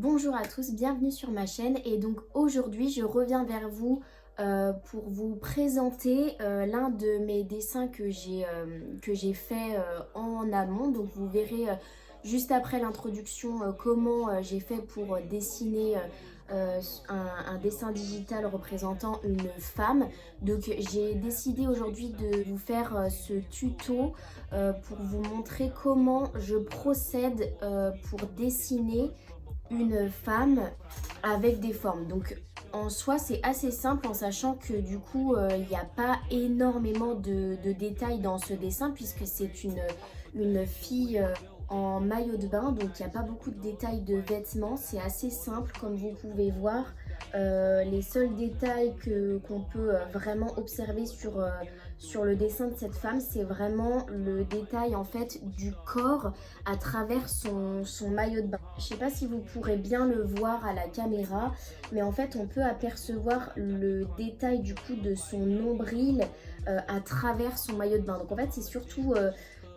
Bonjour à tous, bienvenue sur ma chaîne et donc aujourd'hui je reviens vers vous pour vous présenter l'un de mes dessins que j'ai fait en amont. Donc vous verrez juste après l'introduction comment j'ai fait pour dessiner un dessin digital représentant une femme. Donc j'ai décidé aujourd'hui de vous faire ce tuto pour vous montrer comment je procède pour dessiner une femme avec des formes. Donc en soi c'est assez simple en sachant que du coup il n'y a pas énormément de détails dans ce dessin puisque c'est une fille en maillot de bain, donc il n'y a pas beaucoup de détails de vêtements, c'est assez simple comme vous pouvez voir. Les seuls détails qu'on peut vraiment observer sur le dessin de cette femme, c'est vraiment le détail en fait du corps à travers son maillot de bain. Je sais pas si vous pourrez bien le voir à la caméra, mais en fait on peut apercevoir le détail du coup de son nombril à travers son maillot de bain. Donc en fait c'est surtout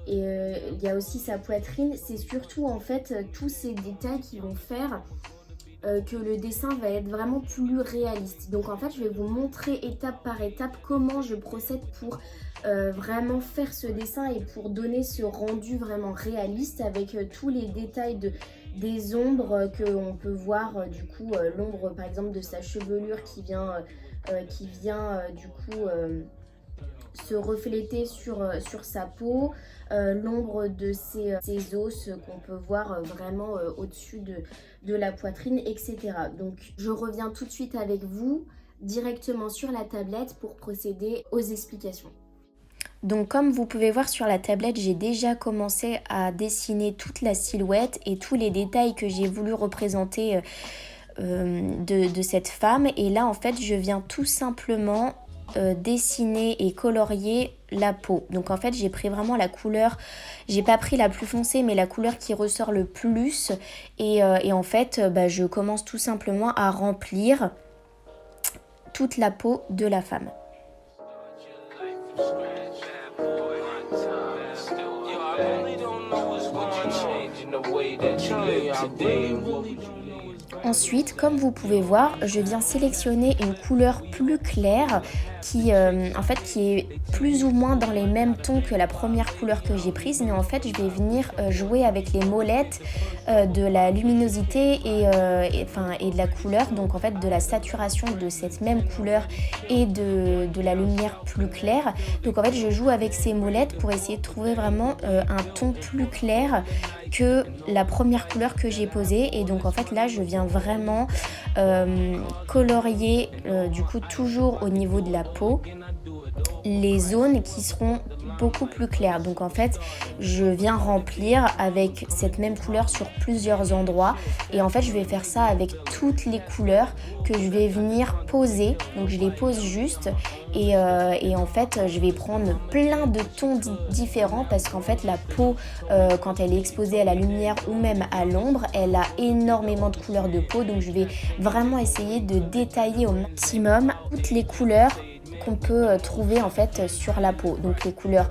il y a aussi sa poitrine, c'est surtout en fait tous ces détails qui vont faire que le dessin va être vraiment plus réaliste. Donc en fait je vais vous montrer étape par étape comment je procède pour vraiment faire ce dessin et pour donner ce rendu vraiment réaliste avec tous les détails des ombres qu'on peut voir, du coup l'ombre par exemple de sa chevelure qui vient du coup se refléter sur sa peau, l'ombre de ses os qu'on peut voir vraiment au-dessus de la poitrine, etc. Donc je reviens tout de suite avec vous directement sur la tablette pour procéder aux explications. Donc comme vous pouvez voir sur la tablette, j'ai déjà commencé à dessiner toute la silhouette et tous les détails que j'ai voulu représenter de cette femme. Et là en fait je viens tout simplement dessiner et colorier la peau. Donc en fait j'ai pris vraiment la couleur, j'ai pas pris la plus foncée mais la couleur qui ressort le plus et en fait je commence tout simplement à remplir toute la peau de la femme. Ensuite, comme vous pouvez voir, je viens sélectionner une couleur plus claire qui est plus ou moins dans les mêmes tons que la première couleur que j'ai prise, mais en fait je vais venir jouer avec les molettes de la luminosité et de la couleur, donc en fait de la saturation de cette même couleur et de la lumière plus claire. Donc en fait je joue avec ces molettes pour essayer de trouver vraiment un ton plus clair que la première couleur que j'ai posée. Et donc en fait là je viens vraiment colorier du coup toujours au niveau de la peau les zones qui seront beaucoup plus claires. Donc en fait je viens remplir avec cette même couleur sur plusieurs endroits et en fait je vais faire ça avec toutes les couleurs que je vais venir poser. Donc je les pose juste et en fait je vais prendre plein de tons différents parce qu'en fait la peau quand elle est exposée à la lumière ou même à l'ombre, elle a énormément de couleurs de peau. Donc je vais vraiment essayer de détailler au maximum toutes les couleurs qu'on peut trouver en fait sur la peau. Donc les couleurs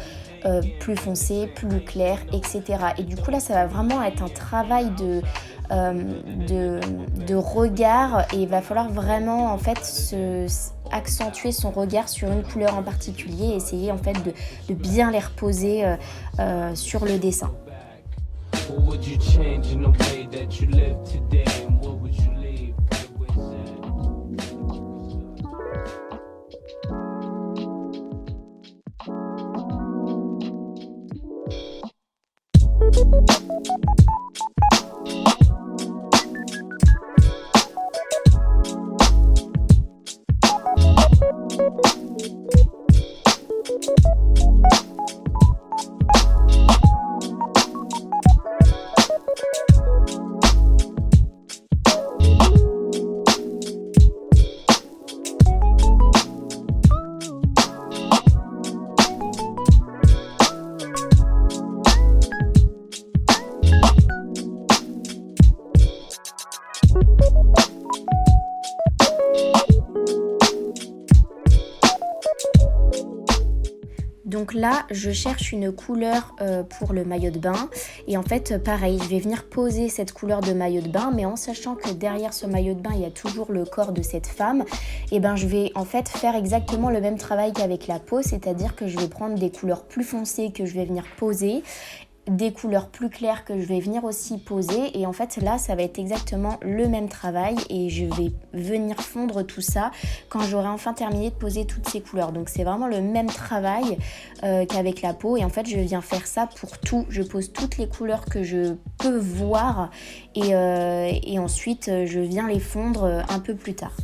plus foncées, plus claires, etc. Et du coup là ça va vraiment être un travail de regard et il va falloir vraiment en fait accentuer son regard sur une couleur en particulier et essayer en fait de bien les reposer sur le dessin. donc là je cherche une couleur pour le maillot de bain et en fait pareil, je vais venir poser cette couleur de maillot de bain, mais en sachant que derrière ce maillot de bain il y a toujours le corps de cette femme, et ben je vais en fait faire exactement le même travail qu'avec la peau, c'est-à-dire que je vais prendre des couleurs plus foncées que je vais venir poser, des couleurs plus claires que je vais venir aussi poser, et en fait là ça va être exactement le même travail et je vais venir fondre tout ça quand j'aurai enfin terminé de poser toutes ces couleurs. Donc c'est vraiment le même travail qu'avec la peau, et en fait je viens faire ça pour tout. Je pose toutes les couleurs que je peux voir et ensuite je viens les fondre un peu plus tard.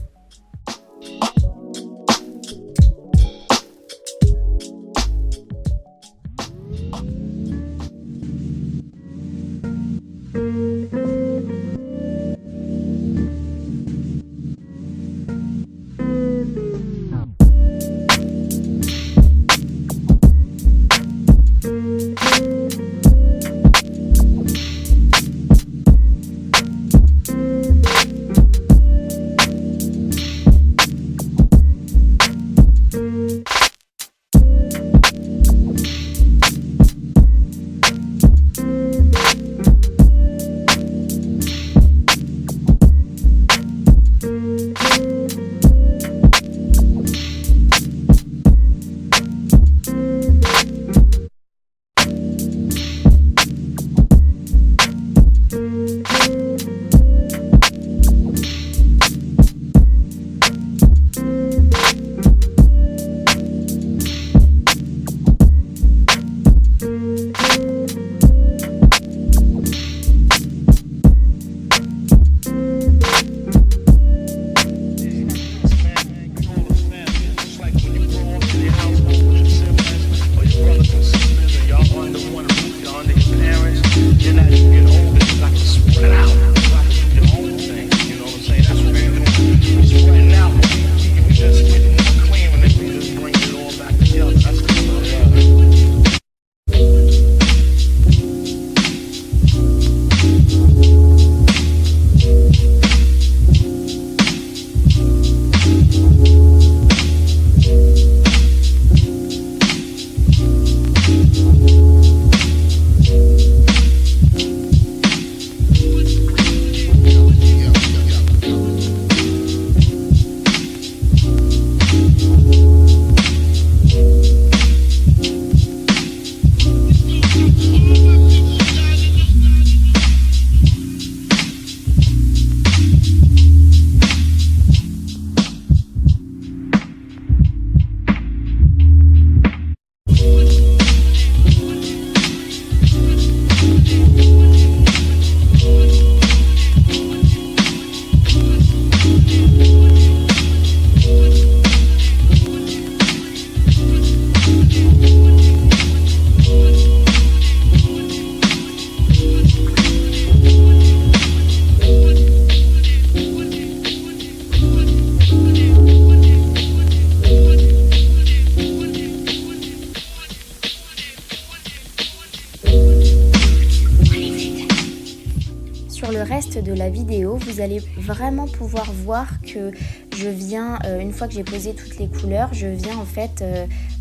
Sur le reste de la vidéo, vous allez vraiment pouvoir voir que je viens, une fois que j'ai posé toutes les couleurs, je viens en fait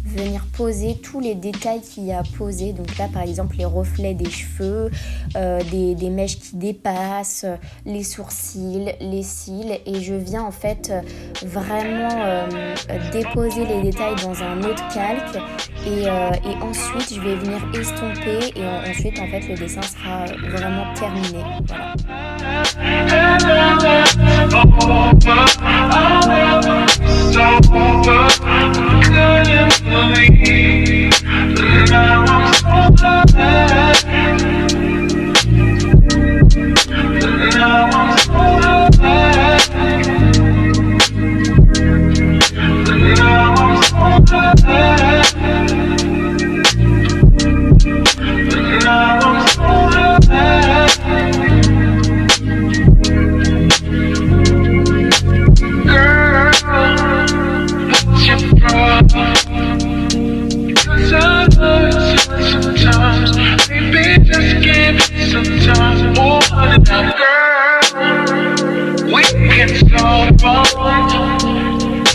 venir poser tous les détails qu'il y a à poser. Donc là par exemple les reflets des cheveux, des mèches qui dépassent, les sourcils, les cils, et je viens en fait vraiment déposer les détails dans un autre calque et ensuite je vais venir estomper et ensuite en fait le dessin sera vraiment terminé. Voilà.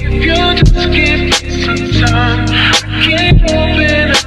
If you just give me some time, I can't open up.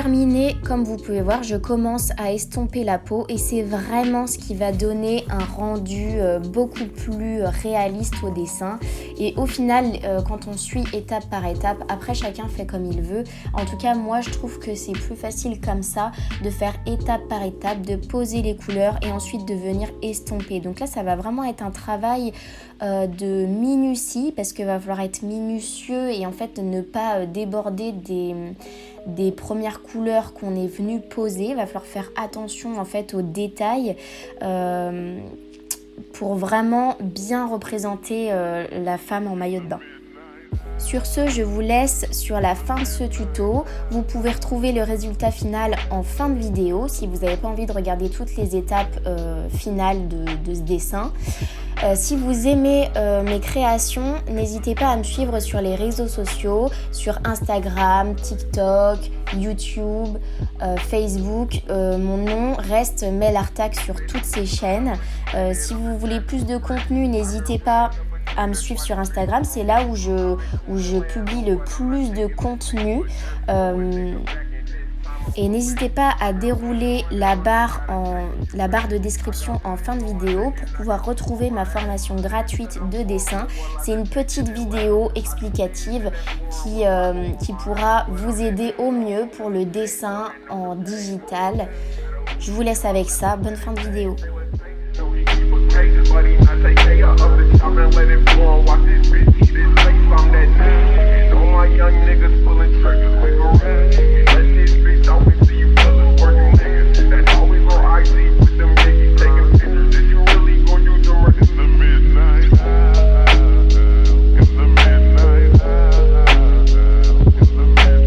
terminé, comme vous pouvez voir, je commence à estomper la peau et c'est vraiment ce qui va donner un rendu beaucoup plus réaliste au dessin. Et au final, quand on suit étape par étape, après chacun fait comme il veut. En tout cas, moi je trouve que c'est plus facile comme ça, de faire étape par étape, de poser les couleurs et ensuite de venir estomper. Donc là, ça va vraiment être un travail de minutie parce qu'il va falloir être minutieux et en fait ne pas déborder des premières couleurs qu'on est venu poser. Il va falloir faire attention en fait aux détails pour vraiment bien représenter la femme en maillot de bain. Sur ce, je vous laisse sur la fin de ce tuto. Vous pouvez retrouver le résultat final en fin de vidéo si vous n'avez pas envie de regarder toutes les étapes finales de ce dessin. Si vous aimez mes créations, n'hésitez pas à me suivre sur les réseaux sociaux, sur Instagram, TikTok, YouTube, Facebook. Mon nom reste Mel Artak sur toutes ces chaînes. Si vous voulez plus de contenu, n'hésitez pas à me suivre sur Instagram, c'est là où je publie le plus de contenu. Et n'hésitez pas à dérouler la barre de description en fin de vidéo pour pouvoir retrouver ma formation gratuite de dessin. C'est une petite vidéo explicative qui pourra vous aider au mieux pour le dessin en digital. Je vous laisse avec ça. Bonne fin de vidéo. But he not take care of the chop and let it fall. Watch this bitch eat his face from that name. All my young niggas pulling triggers, we gon' run. Let this bitch always see you fellas working niggas. That's always on IG with them niggas taking pictures. If you really gon' use them right in the midnight, in the midnight, in the midnight, in the midnight.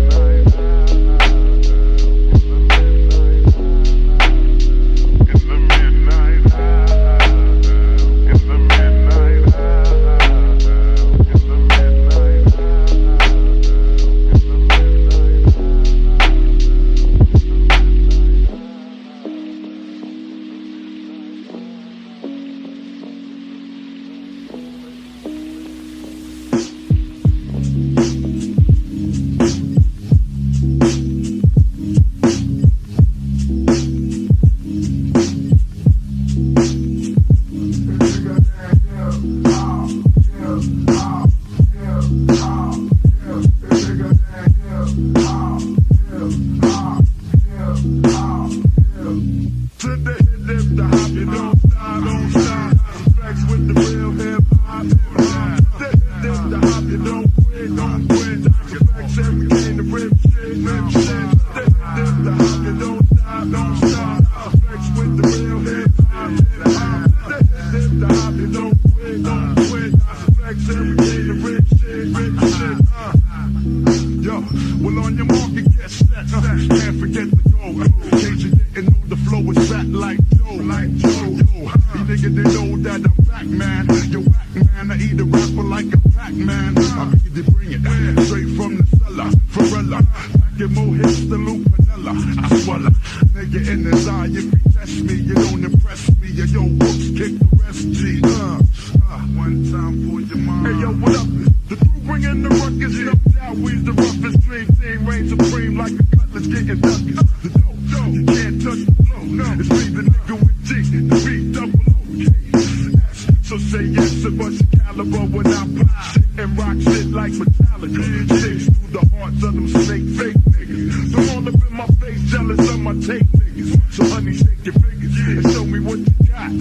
Jealous of my tape niggas, so honey shake your fingers and show me what you got.